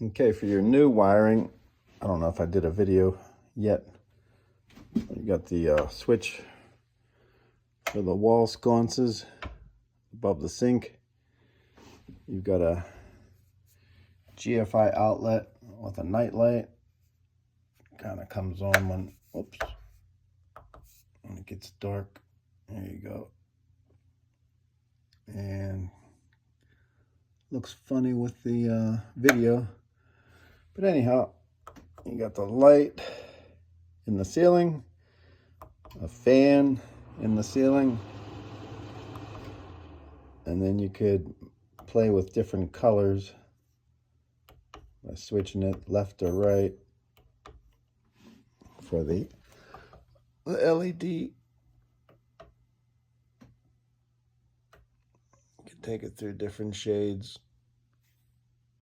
Okay, for your new wiring, I don't know if I did a video yet. You got the switch for the wall sconces above the sink. You've got a GFCI outlet with a night light. Kind of comes on when, oops, when it gets dark. There you go. And looks funny with the video. But anyhow, you got the light in the ceiling, a fan in the ceiling, and then you could play with different colors by switching it left or right for the LED. You can take it through different shades.